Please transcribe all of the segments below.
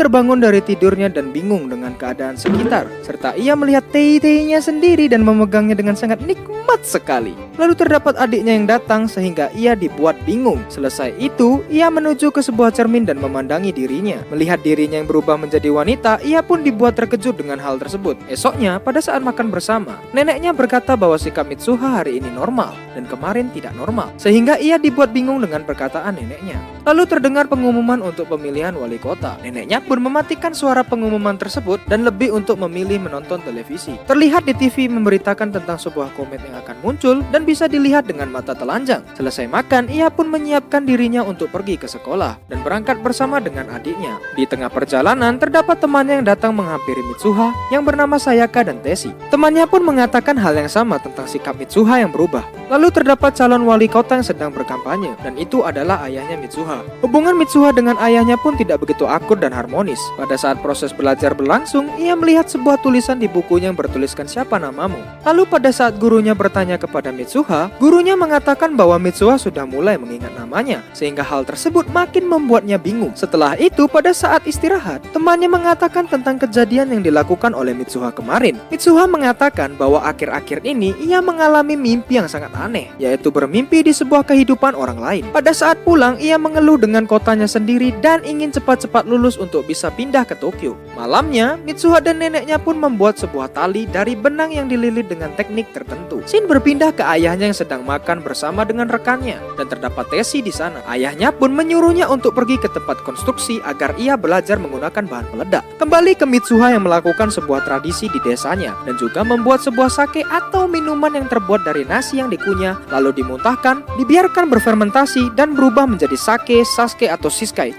terbangun dari tidurnya dan bingung dengan keadaan sekitar, serta ia melihat tei-teinya sendiri dan memegangnya dengan sangat nikmat sekali. Lalu terdapat adiknya yang datang sehingga ia dibuat bingung. Selesai itu, ia menuju ke sebuah cermin dan memandangi dirinya. Melihat dirinya yang berubah menjadi wanita, ia pun dibuat terkejut dengan hal tersebut. Esoknya, pada saat makan bersama, neneknya berkata bahwa sikap Mitsuha hari ini normal dan kemarin tidak normal, sehingga ia dibuat bingung dengan perkataan neneknya. Lalu terdengar pengumuman untuk pemilihan wali kota. Neneknya pun mematikan suara pengumuman tersebut dan lebih untuk memilih menonton televisi. Terlihat di TV memberitakan tentang sebuah komet yang akan muncul dan bisa dilihat dengan mata telanjang. Selesai makan, ia pun menyiapkan dirinya untuk pergi ke sekolah dan berangkat bersama dengan adiknya. Di tengah perjalanan, terdapat temannya yang datang menghampiri Mitsuha yang bernama Sayaka dan Teshi. Temannya pun mengatakan hal yang sama tentang sikap Mitsuha yang berubah. Lalu terdapat calon wali kota yang sedang berkampanye, dan itu adalah ayahnya Mitsuha. Hubungan Mitsuha dengan ayahnya pun tidak begitu akur dan harmonis. Pada saat proses belajar berlangsung, ia melihat sebuah tulisan di bukunya yang bertuliskan siapa namamu. Lalu pada saat gurunya bertanya kepada Mitsuha, gurunya mengatakan bahwa Mitsuha sudah mulai mengingat namanya, sehingga hal tersebut makin membuatnya bingung. Setelah itu, pada saat istirahat, temannya mengatakan tentang kejadian yang dilakukan oleh Mitsuha kemarin. Mitsuha mengatakan bahwa akhir-akhir ini ia mengalami mimpi yang sangat aneh, yaitu bermimpi di sebuah kehidupan orang lain. Pada saat pulang, ia mengeluh dengan kotanya sendiri dan ingin cepat-cepat lulus untuk bisa pindah ke Tokyo. Malamnya, Mitsuha dan neneknya pun membuat sebuah tali dari benang yang dililit dengan teknik tertentu. Shin berpindah ke ayahnya yang sedang makan bersama dengan rekannya, dan terdapat Teshi di sana. Ayahnya pun menyuruhnya untuk pergi ke tempat konstruksi agar ia belajar menggunakan bahan peledak. Kembali ke Mitsuha yang melakukan sebuah tradisi di desanya dan juga membuat sebuah sake atau minuman yang terbuat dari nasi yang dikunyah, lalu dimuntahkan, dibiarkan berfermentasi dan berubah menjadi sake, sasuke atau shiskai.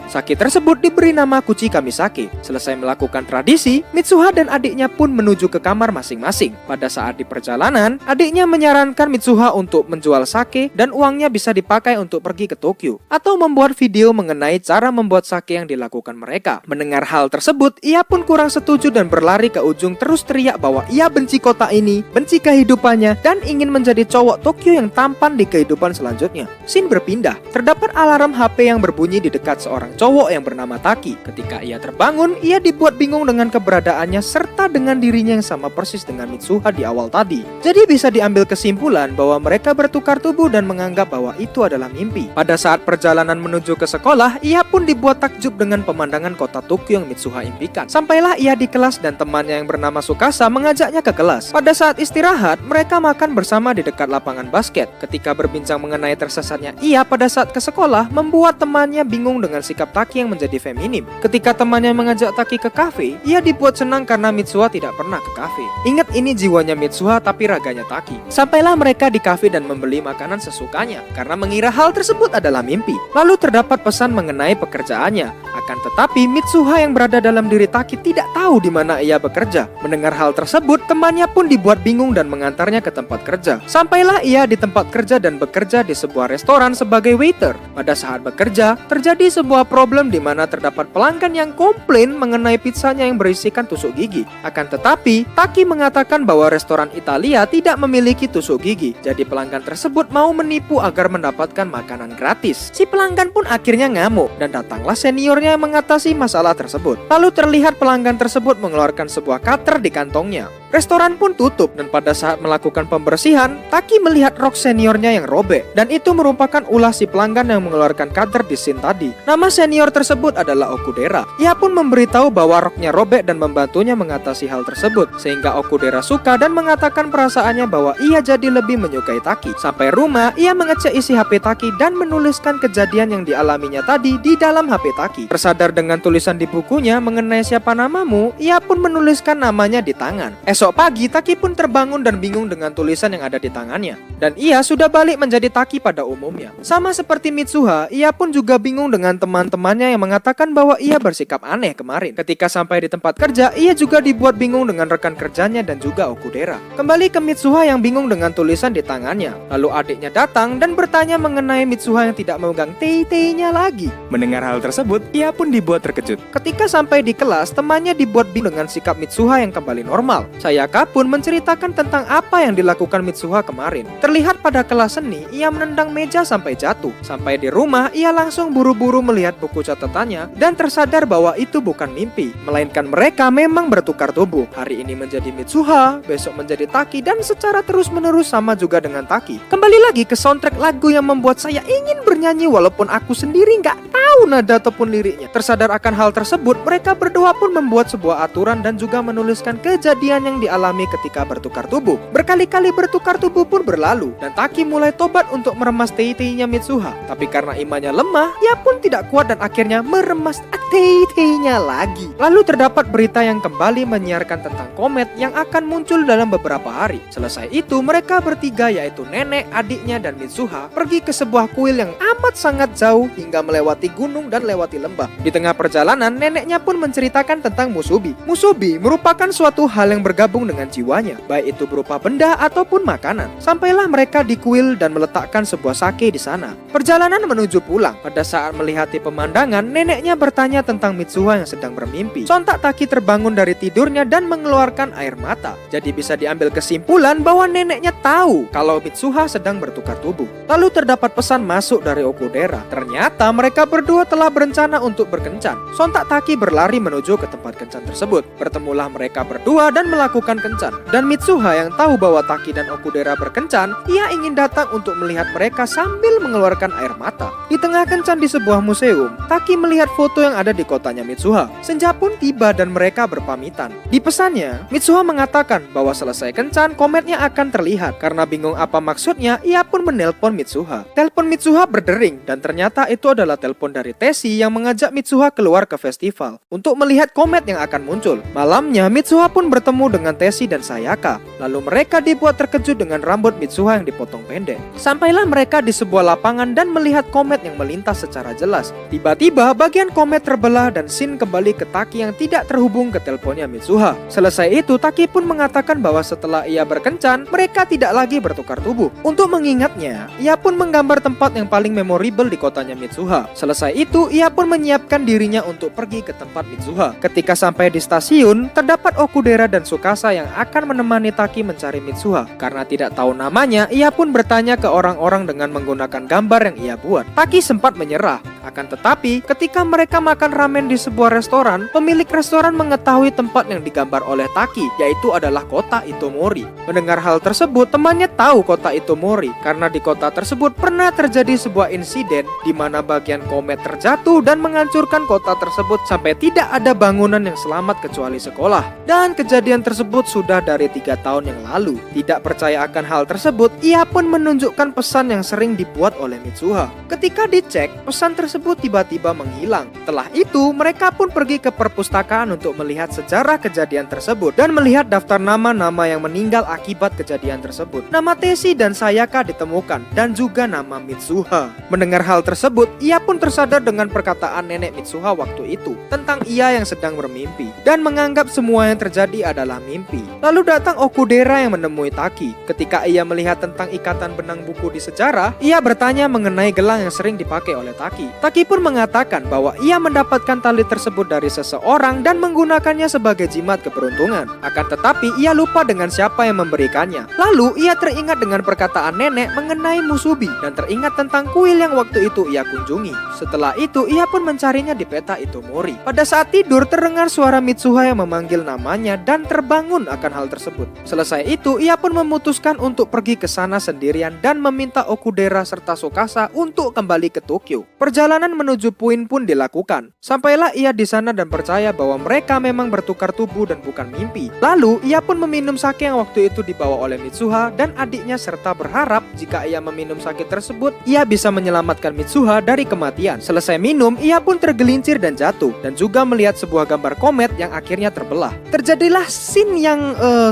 Sake tersebut diberi nama Kuchi Kamisake. Selesai melakukan tradisi, Mitsuha dan adiknya pun menuju ke kamar masing-masing. Pada saat di perjalanan, adiknya menyarankan Mitsuha untuk menjual sake dan uangnya bisa dipakai untuk pergi ke Tokyo atau membuat video mengenai cara membuat sake yang dilakukan mereka. Mendengar hal tersebut, ia pun kurang setuju dan berlari ke ujung terus teriak bahwa ia benci kota ini, benci kehidupannya, dan ingin menjadi cowok Tokyo yang tampan di kehidupan selanjutnya. Shin berpindah. Terdapat alarm HP yang berbunyi di dekat seorang cowok yang bernama Taki. Ketika ia terbangun, ia dibuat bingung dengan keberadaannya serta dengan dirinya yang sama persis dengan Mitsuha di awal tadi. Jadi bisa diambil kesimpulan bahwa mereka bertukar tubuh dan menganggap bahwa itu adalah mimpi. Pada saat perjalanan menuju ke sekolah, ia pun dibuat takjub dengan pemandangan kota Tokyo yang Mitsuha impikan. Sampailah ia di kelas dan temannya yang bernama Tsukasa mengajaknya ke kelas. Pada saat istirahat, mereka makan bersama di dekat lapangan basket. Ketika berbincang mengenai tersesatnya ia pada saat ke sekolah, membuat temannya bingung dengan sikap Taki yang menjadi feminim. Ketika temannya mengajak Taki ke kafe, ia dibuat senang karena Mitsuha tidak pernah ke kafe. Ingat, ini jiwanya Mitsuha tapi raganya Taki. Sampailah mereka di kafe dan membeli makanan sesukanya karena mengira hal tersebut adalah mimpi. Lalu terdapat pesan mengenai pekerjaannya. Akan tetapi Mitsuha yang berada dalam diri Taki tidak tahu di mana ia bekerja. Mendengar hal tersebut, temannya pun dibuat bingung dan mengantarnya ke tempat kerja. Sampailah ia di tempat kerja dan bekerja di sebuah restoran sebagai waiter. Pada saat bekerja, terjadi sebuah problem di mana terdapat pelanggan yang komplain mengenai pizzanya yang berisikan tusuk gigi. Akan tetapi, Taki mengatakan bahwa restoran Italia tidak memiliki tusuk gigi. Jadi pelanggan tersebut mau menipu agar mendapatkan makanan gratis. Si pelanggan pun akhirnya ngamuk dan datanglah seniornya yang mengatasi masalah tersebut. Lalu terlihat pelanggan tersebut mengeluarkan sebuah cutter di kantongnya. Restoran pun tutup dan pada saat melakukan pembersihan, Taki melihat rok seniornya yang robek dan itu merupakan ulah si pelanggan yang mengeluarkan cutter di scene tadi. Nama senior tersebut adalah Okudera. Ia pun memberitahu bahwa roknya robek dan membantunya mengatasi hal tersebut, sehingga Okudera suka dan mengatakan perasaannya bahwa ia jadi lebih menyukai Taki. Sampai rumah, ia mengecek isi HP Taki dan menuliskan kejadian yang dialaminya tadi di dalam HP Taki. Tersadar dengan tulisan di bukunya mengenai siapa namamu, ia pun menuliskan namanya di tangan. Esok pagi, Taki pun terbangun dan bingung dengan tulisan yang ada di tangannya. Dan ia sudah balik menjadi Taki pada umumnya. Sama seperti Mitsuha, ia pun juga bingung dengan teman-temannya yang mengatakan bahwa ia bersikap aneh kemarin. Ketika sampai di tempat kerja, ia juga dibuat bingung dengan rekan kerjanya dan juga Okudera. Kembali ke Mitsuha yang bingung dengan tulisan di tangannya. Lalu adiknya datang dan bertanya mengenai Mitsuha yang tidak memegang tei-teinya lagi. Mendengar hal tersebut, ia pun dibuat terkejut. Ketika sampai di kelas, temannya dibuat bingung dengan sikap Mitsuha yang kembali normal. Sayaka pun menceritakan tentang apa yang dilakukan Mitsuha kemarin. Terlihat pada kelas seni, ia menendang meja sampai jatuh. Sampai di rumah, ia langsung buru-buru melihat buku catatannya dan tersadar bahwa itu bukan mimpi, melainkan mereka memang bertukar tubuh. Hari ini menjadi Mitsuha, besok menjadi Taki, dan secara terus-menerus sama juga dengan Taki. Kembali lagi ke soundtrack lagu yang membuat saya ingin bernyanyi walaupun aku sendiri nggak tahu nada ataupun liriknya. Tersadar akan hal tersebut, mereka berdua pun membuat sebuah aturan dan juga menuliskan kejadian yang dialami ketika bertukar tubuh. Berkali-kali bertukar tubuh pun berlalu, dan Taki mulai tobat untuk meremas tei-teinya Mitsuha. Tapi karena imannya lemah, ia pun tidak kuat dan akhirnya meremas tei-teinya lagi. Lalu terdapat berita yang kembali menyiarkan tentang komet yang akan muncul dalam beberapa hari. Selesai itu, mereka bertiga yaitu nenek, adiknya, dan Mitsuha pergi ke sebuah kuil yang amat sangat jauh hingga melewati gunung dan lewati lembah. Di tengah perjalanan, neneknya pun menceritakan tentang musubi. Musubi merupakan suatu hal yang bergabung dengan jiwanya, baik itu berupa benda ataupun makanan. Sampailah mereka di kuil dan meletakkan sebuah sake di sana. Perjalanan menuju pulang. Pada saat melihati pemandangan, neneknya bertanya tentang Mitsuha yang sedang bermimpi. Sontak Taki terbangun dari tidurnya dan mengeluarkan air mata. Jadi bisa diambil kesimpulan bahwa neneknya tahu kalau Mitsuha sedang bertukar tubuh. Lalu terdapat pesan masuk dari Okudera. Ternyata mereka berdua telah berencana untuk berkencan. Sontak Taki berlari menuju ke tempat kencan tersebut. Bertemulah mereka berdua dan melakukan kencan. Dan Mitsuha yang tahu bahwa Taki dan Okudera berkencan, ia ingin datang untuk melihat mereka sambil mengeluarkan air mata. Di tengah kencan di sebuah museum, Taki melihat foto yang ada di kotanya Mitsuha. Senja pun tiba dan mereka berpamitan. Di pesannya, Mitsuha mengatakan bahwa selesai kencan, kometnya akan terlihat. Karena bingung apa maksudnya, ia pun menelpon Mitsuha. Telepon Mitsuha berdering dan ternyata itu adalah telepon dari Teshi yang mengajak Mitsuha keluar ke festival untuk melihat komet yang akan muncul. Malamnya, Mitsuha pun bertemu dengan Teshi dan Sayaka. Lalu mereka dibuat terkejut dengan rambut Mitsuha yang dipotong pendek. Sampailah mereka di sebuah lapangan dan melihat komet yang melintas secara jelas. Tiba-tiba bagian komet terbelah dan scene kembali ke Taki yang tidak terhubung ke teleponnya Mitsuha. Selesai itu, Taki pun mengatakan bahwa setelah ia berkencan, mereka tidak lagi bertukar tubuh. Untuk mengingatnya, ia pun menggambar tempat yang paling memorable di kotanya Mitsuha. Selesai itu, ia pun menyiapkan dirinya untuk pergi ke tempat Mitsuha. Ketika sampai di stasiun, terdapat Okudera dan Tsukasa yang akan menemani Taki mencari Mitsuha. Karena tidak tahu namanya, ia pun bertanya ke orang-orang dengan menggunakan gambar yang ia buat. Taki sempat menyerah. Akan tetapi, ketika mereka makan ramen di sebuah restoran, pemilik restoran mengetahui tempat yang digambar oleh Taki, yaitu adalah kota Itomori. Mendengar hal tersebut, temannya tahu kota Itomori karena di kota tersebut pernah terjadi sebuah insiden di mana bagian komet terjatuh dan menghancurkan kota tersebut sampai tidak ada bangunan yang selamat kecuali sekolah. Dan kejadian tersebut sudah dari 3 tahun yang lalu. Tidak percaya akan hal tersebut, ia pun menunjukkan pesan yang sering dibuat oleh Mitsuha. Ketika dicek, pesan tersebut tiba-tiba menghilang. Setelah itu, mereka pun pergi ke perpustakaan untuk melihat sejarah kejadian tersebut dan melihat daftar nama-nama yang meninggal akibat kejadian tersebut. Nama Teshi dan Sayaka ditemukan dan juga nama Mitsuha. Mendengar hal tersebut, ia pun tersadar dengan perkataan nenek Mitsuha waktu itu tentang ia yang sedang bermimpi dan menganggap semua yang terjadi adalah mimpi. Lalu datang Okudera yang menemui Taki. Ketika ia melihat tentang ikatan benang buku di sejarah, ia bertanya mengenai gelang yang sering dipakai oleh Taki. Taki pun mengatakan bahwa ia mendapatkan tali tersebut dari seseorang dan menggunakannya sebagai jimat keberuntungan. Akan tetapi ia lupa dengan siapa yang memberikannya. Lalu ia teringat dengan perkataan nenek mengenai musubi dan teringat tentang kuil yang waktu itu ia kunjungi. Setelah itu ia pun mencarinya di peta Itomori. Pada saat tidur terdengar suara Mitsuha yang memanggil namanya dan terbangun akan hal tersebut. Selesai itu ia pun memutuskan untuk pergi ke sana sendirian dan meminta Okudera serta Tsukasa untuk kembali ke Tokyo. Perjalanan menuju Puin pun dilakukan. Sampailah ia di sana dan percaya bahwa mereka memang bertukar tubuh dan bukan mimpi. Lalu ia pun meminum sake yang waktu itu dibawa oleh Mitsuha dan adiknya serta berharap jika ia meminum sake tersebut, ia bisa menyelamatkan Mitsuha dari kematian. Selesai minum, ia pun tergelincir dan jatuh dan juga melihat sebuah gambar komet yang akhirnya terbelah. Terjadilah scene yang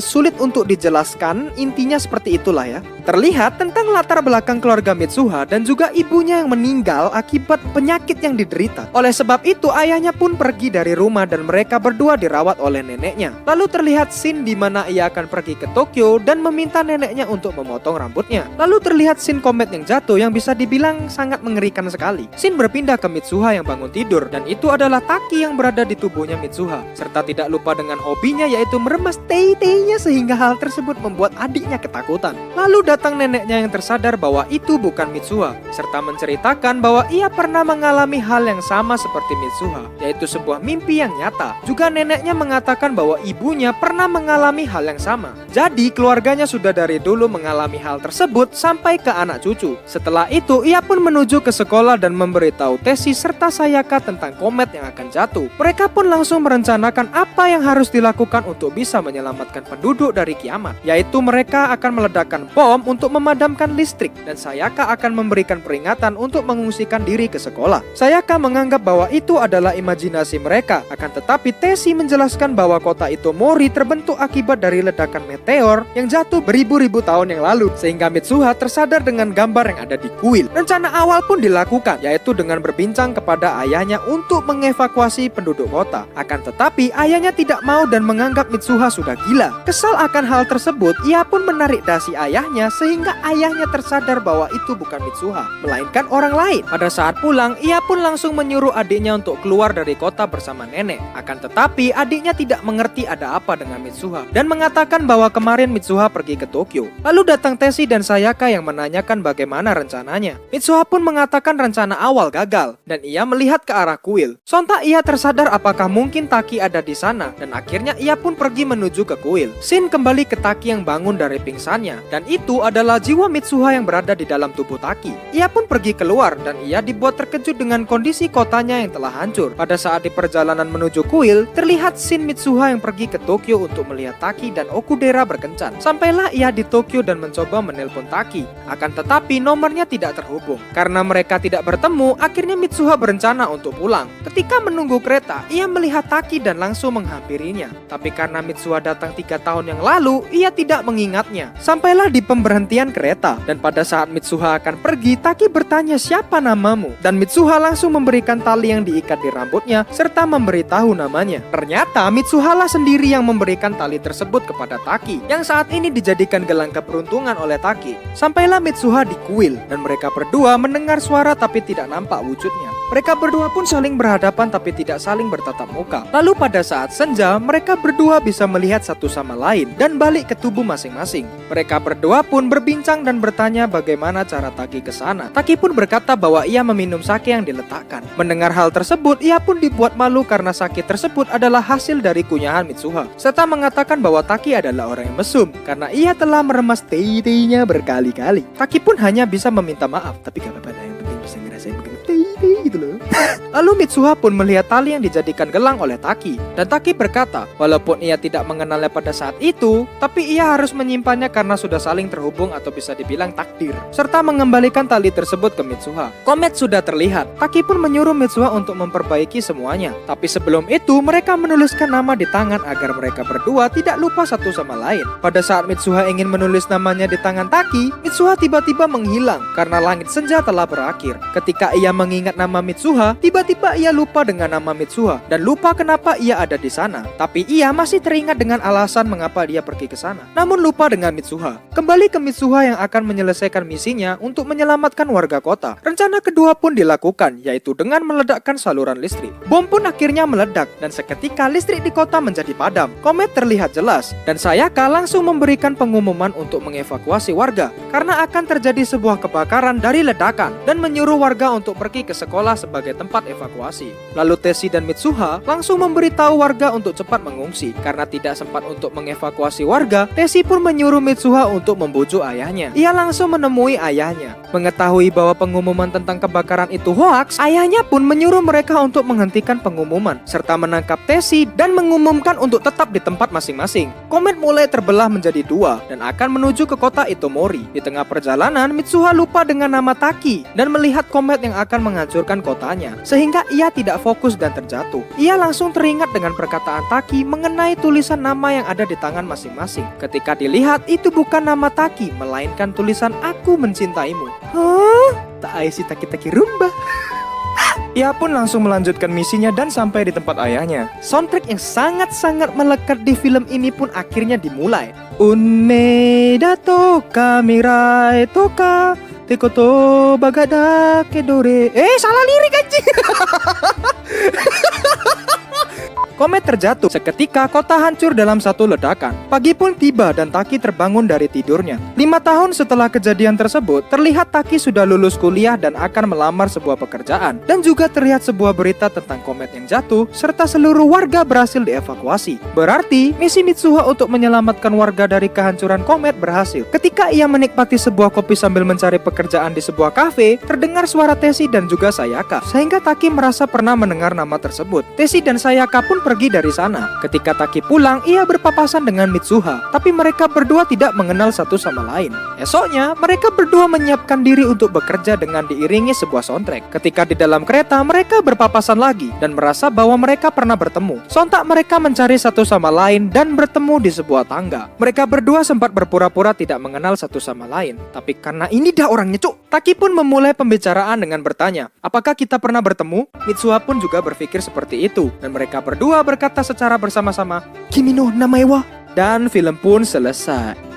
sulit untuk dijelaskan, intinya seperti itulah ya. Terlihat tentang latar belakang keluarga Mitsuha dan juga ibunya yang meninggal akibat penyakit yang diderita. Oleh sebab itu ayahnya pun pergi dari rumah dan mereka berdua dirawat oleh neneknya. Lalu terlihat scene di mana ia akan pergi ke Tokyo dan meminta neneknya untuk memotong rambutnya. Lalu terlihat scene komet yang jatuh yang bisa dibilang sangat mengerikan sekali. Scene berpindah ke Mitsuha yang bangun tidur dan itu adalah Taki yang berada di tubuhnya Mitsuha. Serta tidak lupa dengan hobinya yaitu meremas meremas tei-teinya sehingga hal tersebut membuat adiknya ketakutan. Lalu datang neneknya yang tersadar bahwa itu bukan Mitsuha, serta menceritakan bahwa ia pernah mengalami hal yang sama seperti Mitsuha, yaitu sebuah mimpi yang nyata. Juga neneknya mengatakan bahwa ibunya pernah mengalami hal yang sama. Jadi keluarganya sudah dari dulu mengalami hal tersebut sampai ke anak cucu. Setelah itu ia pun menuju ke sekolah dan memberitahu Teshi serta Sayaka tentang komet yang akan jatuh. Mereka pun langsung merencanakan apa yang harus dilakukan untuk bisa menyelamatkan penduduk dari kiamat, yaitu mereka akan meledakkan bom untuk memadamkan listrik dan Sayaka akan memberikan peringatan untuk mengungsikan diri ke sekolah. Sayaka menganggap bahwa itu adalah imajinasi mereka, akan tetapi Teshi menjelaskan bahwa kota Itomori terbentuk akibat dari ledakan meteor yang jatuh beribu-ribu tahun yang lalu, sehingga Mitsuha tersadar dengan gambar yang ada di kuil. Rencana awal pun dilakukan, yaitu dengan berbincang kepada ayahnya untuk mengevakuasi penduduk kota. Akan tetapi ayahnya tidak mau dan menganggap Mitsuha sudah gila. Kesal akan hal tersebut, ia pun menarik dasi ayahnya sehingga ayahnya tersadar bahwa itu bukan Mitsuha, melainkan orang lain. Pada saat pulang, ia pun langsung menyuruh adiknya untuk keluar dari kota bersama nenek. Akan tetapi adiknya tidak mengerti ada apa dengan Mitsuha dan mengatakan bahwa kemarin Mitsuha pergi ke Tokyo. Lalu datang Teshi dan Sayaka yang menanyakan bagaimana rencananya. Mitsuha pun mengatakan rencana awal gagal dan ia melihat ke arah kuil. Sontak ia tersadar apakah mungkin Taki ada di sana dan akhirnya ia pun pergi menuju ke kuil. Shin kembali ke Taki yang bangun dari pingsannya dan itu adalah jiwa Mitsuha yang berada di dalam tubuh Taki. Ia pun pergi keluar dan ia dibuat terkejut dengan kondisi kotanya yang telah hancur. Pada saat di perjalanan menuju kuil, terlihat Shin Mitsuha yang pergi ke Tokyo untuk melihat Taki dan Okudera berkencan. Sampailah ia di Tokyo dan mencoba menelpon Taki. Akan tetapi nomornya tidak terhubung. Karena mereka tidak bertemu, akhirnya Mitsuha berencana untuk pulang. Ketika menunggu kereta, ia melihat Taki dan langsung menghampirinya. Tapi karena Mitsuha datang 3 tahun yang lalu, ia tidak mengingatnya. Sampailah di pemberhentian kereta dan pada saat Mitsuha akan pergi, Taki bertanya siapa namamu dan Mitsuha langsung memberikan tali yang diikat di rambutnya serta memberitahu namanya. Ternyata Mitsuha lah sendiri yang memberikan tali tersebut kepada Taki yang saat ini dijadikan gelang keberuntungan oleh Taki. Sampailah Mitsuha di kuil dan mereka berdua mendengar suara tapi tidak nampak wujudnya. Mereka berdua pun saling berhadapan tapi tidak saling bertatap muka. Lalu pada saat senja, mereka berdua bisa melihat satu sama lain dan balik ke tubuh masing-masing. Mereka berdua pun berbincang dan bertanya bagaimana cara Taki ke sana. Taki pun berkata bahwa ia meminum sake yang diletakkan. Mendengar hal tersebut, ia pun dibuat malu karena sake tersebut adalah hasil dari kunyahan Mitsuha. Serta mengatakan bahwa Taki adalah orang yang mesum karena ia telah meremas tei-teinya berkali-kali. Taki pun hanya bisa meminta maaf, tapi gak apa-apa, yang penting bisa ngerasain begini tei-tei gitu loh. Lalu Mitsuha pun melihat tali yang dijadikan gelang oleh Taki dan Taki berkata walaupun ia tidak mengenalnya pada saat itu, tapi ia harus menyimpannya karena sudah saling terhubung atau bisa dibilang takdir, serta mengembalikan tali tersebut ke Mitsuha. Komet sudah terlihat. Taki pun menyuruh Mitsuha untuk memperbaiki semuanya, tapi sebelum itu mereka menuliskan nama di tangan agar mereka berdua tidak lupa satu sama lain. Pada saat Mitsuha ingin menulis namanya di tangan Taki, Mitsuha tiba-tiba menghilang karena langit senja telah berakhir. Ketika ia mengingat nama Mitsuha, tiba-tiba ia lupa dengan nama Mitsuha dan lupa kenapa ia ada di sana. Tapi ia masih teringat dengan alasan mengapa dia pergi ke sana. Namun lupa dengan Mitsuha. Kembali ke Mitsuha yang akan menyelesaikan misinya untuk menyelamatkan warga kota. Rencana kedua pun dilakukan, yaitu dengan meledakkan saluran listrik. Bom pun akhirnya meledak dan seketika listrik di kota menjadi padam. Komet terlihat jelas dan Sayaka langsung memberikan pengumuman untuk mengevakuasi warga karena akan terjadi sebuah kebakaran dari ledakan dan menyuruh warga untuk pergi ke sekolah sebagai tempat evakuasi. Lalu Teshi dan Mitsuha langsung memberitahu warga untuk cepat mengungsi. Karena tidak sempat untuk mengevakuasi warga, Teshi pun menyuruh Mitsuha untuk membujuk ayahnya. Ia langsung menemui ayahnya. Mengetahui bahwa pengumuman tentang kebakaran itu hoaks, ayahnya pun menyuruh mereka untuk menghentikan pengumuman serta menangkap Teshi dan mengumumkan untuk tetap di tempat masing-masing. Komet mulai terbelah menjadi dua dan akan menuju ke kota Itomori. Di tengah perjalanan, Mitsuha lupa dengan nama Taki dan melihat komet yang akan menghancurkan kotanya, sehingga ia tidak fokus dan terjatuh. Ia langsung teringat dengan perkataan Taki mengenai tulisan nama yang ada di tangan masing-masing. Ketika dilihat, itu bukan nama Taki, melainkan tulisan "Aku mencintaimu". Hah? Tak aisi Taki-Taki Rumba. Ia pun langsung melanjutkan misinya dan sampai di tempat ayahnya. Soundtrack yang sangat-sangat melekat di film ini pun akhirnya dimulai. Unme dato kamirai toka tekoto bagada kedore. Salah lirik anjing. Komet terjatuh. Seketika kota hancur dalam satu ledakan. Pagi pun tiba dan Taki terbangun dari tidurnya. 5 tahun setelah kejadian tersebut, terlihat Taki sudah lulus kuliah dan akan melamar sebuah pekerjaan. Dan juga terlihat sebuah berita tentang komet yang jatuh, serta seluruh warga berhasil dievakuasi. Berarti, misi Mitsuha untuk menyelamatkan warga dari kehancuran komet berhasil. Ketika ia menikmati sebuah kopi sambil mencari pekerjaan di sebuah kafe, terdengar suara Teshi dan juga Sayaka. Sehingga Taki merasa pernah mendengar nama tersebut. Teshi dan Sayaka pun pergi dari sana. Ketika Taki pulang, ia berpapasan dengan Mitsuha. Tapi mereka berdua tidak mengenal satu sama lain. Esoknya, mereka berdua menyiapkan diri untuk bekerja dengan diiringi sebuah soundtrack. Ketika di dalam kereta, mereka berpapasan lagi dan merasa bahwa mereka pernah bertemu. Sontak mereka mencari satu sama lain dan bertemu di sebuah tangga. Mereka berdua sempat berpura-pura tidak mengenal satu sama lain. Tapi karena ini dah orangnya, cuk. Taki pun memulai pembicaraan dengan bertanya, apakah kita pernah bertemu? Mitsuha pun juga berpikir seperti itu. Dan mereka berdua berkata secara bersama-sama, Kimi no namae wa? Dan film pun selesai.